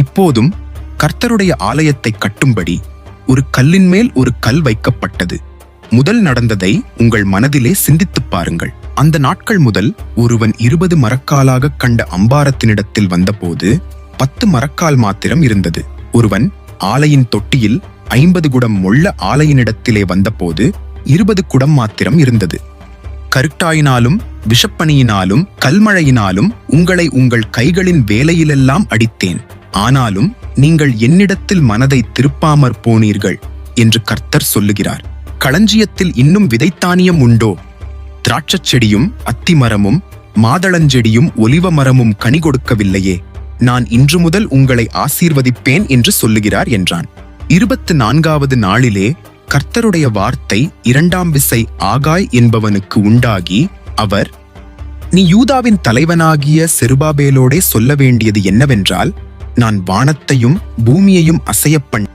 இப்போதும் கர்த்தருடைய ஆலயத்தை கட்டும்படி ஒரு கல்லின் மேல் ஒரு கல் வைக்கப்பட்டது. முதல் நடந்ததை உங்கள் மனதிலே சிந்தித்துப் பாருங்கள். அந்த நாட்கள் முதல் ஒருவன் 20 மரக்காலாக கண்ட அம்பாரத்தினிடத்தில் வந்தபோது 10 மரக்கால் மாத்திரம் இருந்தது. ஒருவன் ஆலையின் தொட்டியில் 50 குடம் மொள்ள ஆலையினிடத்திலே வந்தபோது 20 குடம் மாத்திரம் இருந்தது. கருட்டாயினாலும் விஷப்பணியினாலும் கல்மழையினாலும் உங்களை உங்கள் கைகளின் வேலையிலெல்லாம் அடித்தேன். ஆனாலும் நீங்கள் என்னிடத்தில் மனதை திருப்பாமற் போனீர்கள் என்று கர்த்தர் சொல்லுகிறார். களஞ்சியத்தில் இன்னும் விதைத்தானியம் உண்டோ? திராட்சச் செடியும் அத்திமரமும் மாதளஞ்செடியும் ஒலிவ மரமும் கனி கொடுக்கவில்லையே. நான் இன்று முதல் உங்களை ஆசீர்வதிப்பேன் என்று சொல்லுகிறார் என்றான். 24வது நாளிலே கர்த்தருடைய வார்த்தை 2ஆம் விசை ஆகாய் என்பவனுக்கு உண்டாகி, அவர், நீ யூதாவின் தலைவனாகிய செருபாபேலோடே சொல்ல வேண்டியது என்னவென்றால், நான் வானத்தையும் பூமியையும் அசையப்பண்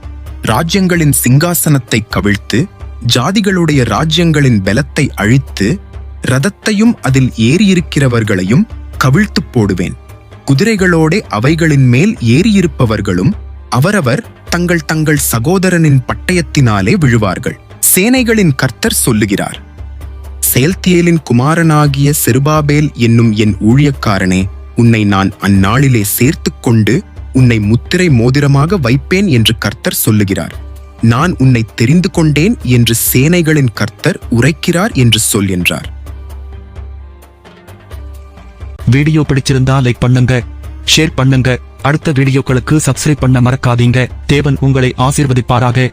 ராஜ்யங்களின் சிங்காசனத்தை கவிழ்த்து ஜாதிகளுடைய ராஜ்யங்களின் பலத்தை அழித்து இரதத்தையும் அதில் ஏறியிருக்கிறவர்களையும் கவிழ்த்துப் போடுவேன். குதிரைகளோடே அவைகளின் மேல் ஏறியிருப்பவர்களும் அவரவர் தங்கள் தங்கள் சகோதரனின் பட்டயத்தினாலே விழுவார்கள். சேனைகளின் கர்த்தர் சொல்லுகிறார். செயல்தியேலின் குமாரனாகிய செருபாபேல் என்னும் என் ஊழியக்காரனே, உன்னை நான் அந்நாளிலே சேர்த்துக் கொண்டு உன்னை முத்திரை மோதிரமாக வைப்பேன் என்று கர்த்தர் சொல்லுகிறார். நான் உன்னை தெரிந்து கொண்டேன் என்று சேனைகளின் கர்த்தர் உரைக்கிறார் என்று சொல் என்றார். வீடியோ பிடிச்சிருந்தா லைக் பண்ணுங்க, ஷேர் பண்ணுங்க. அடுத்த வீடியோக்களுக்கு சப்ஸ்கிரைப் பண்ண மறக்காதீங்க. தேவன் உங்களை ஆசீர்வதிப்பாராக.